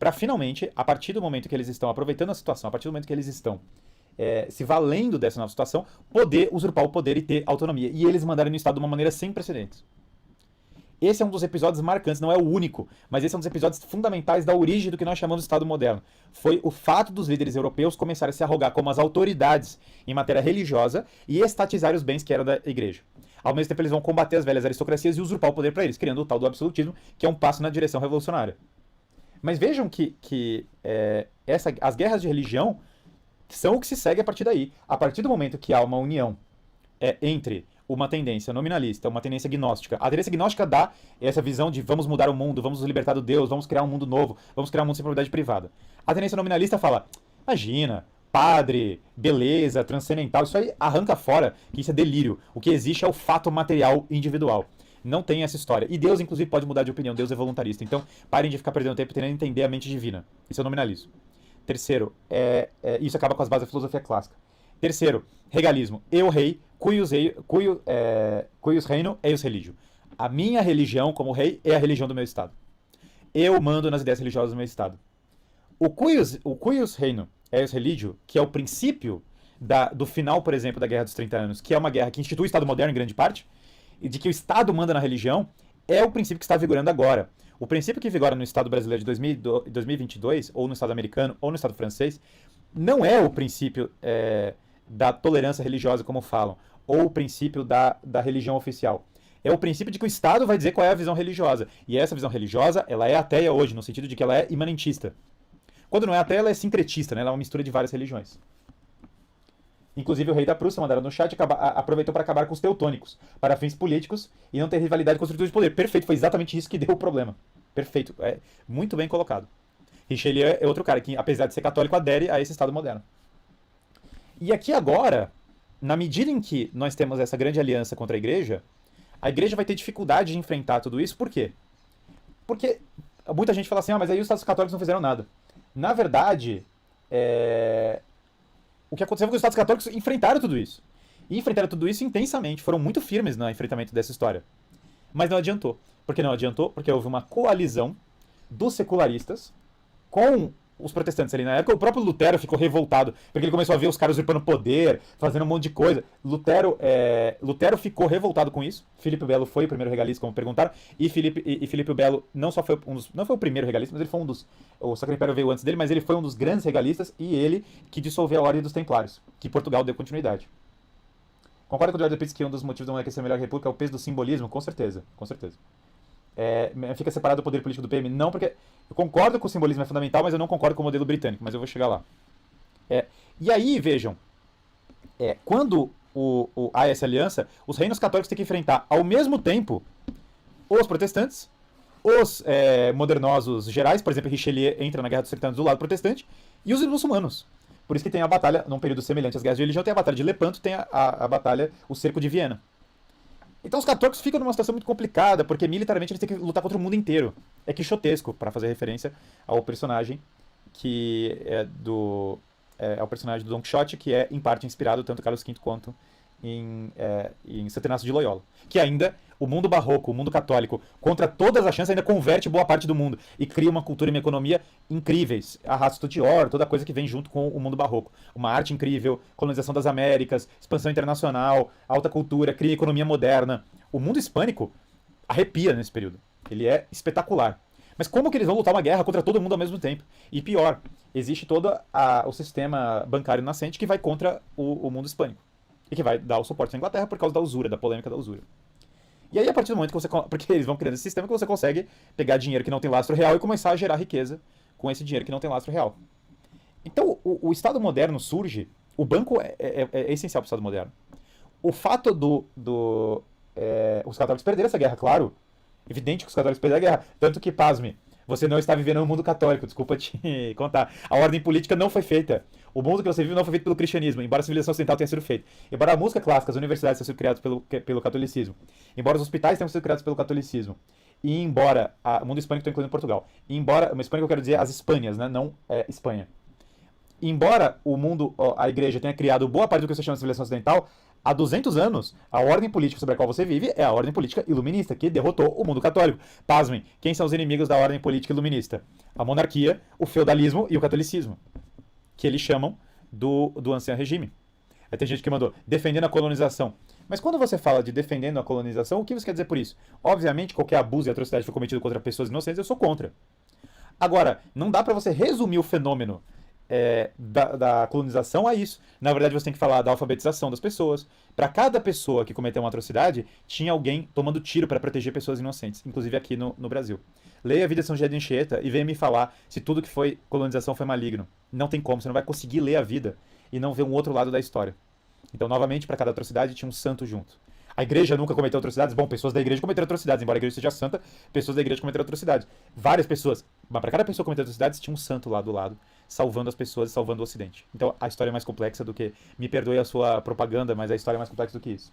para finalmente, a partir do momento que eles estão aproveitando a situação, a partir do momento que eles estão se valendo dessa nova situação, poder usurpar o poder e ter autonomia. E eles mandarem no Estado de uma maneira sem precedentes. Esse é um dos episódios marcantes, não é o único, mas esse é um dos episódios fundamentais da origem do que nós chamamos de Estado moderno. Foi o fato dos líderes europeus começarem a se arrogar como as autoridades em matéria religiosa e estatizar os bens que eram da igreja. Ao mesmo tempo, eles vão combater as velhas aristocracias e usurpar o poder para eles, criando o tal do absolutismo, que é um passo na direção revolucionária. Mas vejam que as guerras de religião são o que se segue a partir daí. A partir do momento que há uma união entre uma tendência nominalista, uma tendência gnóstica. A tendência gnóstica dá essa visão de vamos mudar o mundo, vamos nos libertar do Deus, vamos criar um mundo novo, vamos criar um mundo sem propriedade privada. A tendência nominalista fala, imagina, padre, beleza, transcendental, isso aí arranca fora, que isso é delírio. O que existe é o fato material individual. Não tem essa história. E Deus, inclusive, pode mudar de opinião. Deus é voluntarista. Então, parem de ficar perdendo tempo tentando entender a mente divina. Isso é o nominalismo. Terceiro, isso acaba com as bases da filosofia clássica. Terceiro, regalismo. Eu rei, cuius reino, eius religio. A minha religião como rei é a religião do meu estado. Eu mando nas ideias religiosas do meu estado. O cuius reino, eius religio, que é o princípio do final, por exemplo, da Guerra dos 30 Anos, que é uma guerra que institui o Estado moderno em grande parte, e de que o Estado manda na religião, é o princípio que está vigorando agora. O princípio que vigora no Estado brasileiro de 2022, ou no Estado americano, ou no Estado francês, não é o princípio da tolerância religiosa, como falam, ou o princípio da religião oficial. É o princípio de que o Estado vai dizer qual é a visão religiosa. E essa visão religiosa, ela é ateia hoje, no sentido de que ela é imanentista. Quando não é ateia, ela é sincretista, né? Ela é uma mistura de várias religiões. Inclusive, o rei da Prússia, mandaram no chat, aproveitou para acabar com os teutônicos, para fins políticos, e não ter rivalidade com os estruturas de poder. Perfeito, foi exatamente isso que deu o problema. Perfeito, muito bem colocado. Richelieu é outro cara que, apesar de ser católico, adere a esse Estado moderno. E aqui agora, na medida em que nós temos essa grande aliança contra a igreja vai ter dificuldade de enfrentar tudo isso. Por quê? Porque muita gente fala assim, mas aí os Estados católicos não fizeram nada. Na verdade, o que aconteceu foi que os Estados católicos enfrentaram tudo isso. E enfrentaram tudo isso intensamente, foram muito firmes no enfrentamento dessa história. Mas não adiantou. Por que não adiantou? Porque houve uma coalizão dos secularistas com os protestantes ali na época. O próprio Lutero ficou revoltado, porque ele começou a ver os caras usurpando poder, fazendo um monte de coisa. Lutero ficou revoltado com isso. Filipe Belo foi o primeiro regalista, como perguntaram, e Filipe Belo não só foi não foi o primeiro regalista, mas ele foi um dos... O Sacro Império veio antes dele, mas ele foi um dos grandes regalistas, e ele que dissolveu a Ordem dos Templários, que Portugal deu continuidade. Concorda com o George Pitts que um dos motivos da monarquia ser a melhor república é o peso do simbolismo? Com certeza, com certeza. Fica separado do poder político do PM? Não, porque eu concordo que o simbolismo é fundamental, mas eu não concordo com o modelo britânico, mas eu vou chegar lá. E aí, vejam, quando há essa aliança, os reinos católicos têm que enfrentar, ao mesmo tempo, os protestantes, os modernosos gerais, por exemplo, Richelieu entra na Guerra dos 30 Anos do lado protestante, e os muçulmanos. Por isso que tem a batalha, num período semelhante às guerras de religião, tem a batalha de Lepanto, tem a batalha, o cerco de Viena. Então os católicos ficam numa situação muito complicada, porque militarmente eles têm que lutar contra o mundo inteiro. É quixotesco, para fazer referência ao personagem que ao personagem do Don Quixote, que é em parte inspirado tanto em Carlos V quanto em Santo Inácio de Loyola. Que ainda, o mundo barroco, o mundo católico, contra todas as chances, ainda converte boa parte do mundo e cria uma cultura e uma economia incríveis. A raça Studior, toda coisa que vem junto com o mundo barroco. Uma arte incrível, colonização das Américas, expansão internacional, alta cultura, cria economia moderna. O mundo hispânico arrepia nesse período. Ele é espetacular. Mas como que eles vão lutar uma guerra contra todo mundo ao mesmo tempo? E pior, existe todo o sistema bancário nascente que vai contra o mundo hispânico. E que vai dar o suporte à Inglaterra por causa da usura, da polêmica da usura. E aí, a partir do momento que você... Porque eles vão criando esse sistema que você consegue pegar dinheiro que não tem lastro real e começar a gerar riqueza com esse dinheiro que não tem lastro real. Então, o Estado moderno surge... O banco é essencial para o Estado moderno. O fato os católicos perderam essa guerra, claro. Evidente que os católicos perderam a guerra. Tanto que, pasme, você não está vivendo no mundo católico, desculpa te contar. A ordem política não foi feita. O mundo que você vive não foi feito pelo cristianismo, embora a civilização ocidental tenha sido feita. Embora a música clássica, as universidades tenham sido criadas pelo catolicismo. Embora os hospitais tenham sido criados pelo catolicismo. E embora o mundo hispânico, estou incluindo Portugal. E embora, o hispânico eu quero dizer as Espanhas, né? Não Espanha. embora o mundo, a igreja tenha criado boa parte do que você chama de civilização ocidental, há 200 anos, a ordem política sobre a qual você vive é a ordem política iluminista, que derrotou o mundo católico. Pasmem, quem são os inimigos da ordem política iluminista? A monarquia, o feudalismo e o catolicismo, que eles chamam do ancião regime. Aí tem gente que mandou defendendo a colonização. Mas quando você fala de defendendo a colonização, o que você quer dizer por isso? Obviamente, qualquer abuso e atrocidade que foi cometido contra pessoas inocentes, eu sou contra. Agora, não dá pra você resumir o fenômeno da colonização a isso. Na verdade, você tem que falar da alfabetização das pessoas. Para cada pessoa que cometeu uma atrocidade, tinha alguém tomando tiro para proteger pessoas inocentes, inclusive aqui no Brasil. Leia a vida de São José de Anchieta e venha me falar se tudo que foi colonização foi maligno. Não tem como, você não vai conseguir ler a vida e não ver um outro lado da história. Então, novamente, para cada atrocidade tinha um santo junto. A igreja nunca cometeu atrocidades? Bom, pessoas da igreja cometeram atrocidades, embora a igreja seja santa, pessoas da igreja cometeram atrocidades. Várias pessoas, mas para cada pessoa que cometeu atrocidades, tinha um santo lá do lado, salvando as pessoas e salvando o Ocidente. Então, a história é mais complexa do que... Me perdoe a sua propaganda, mas a história é mais complexa do que isso.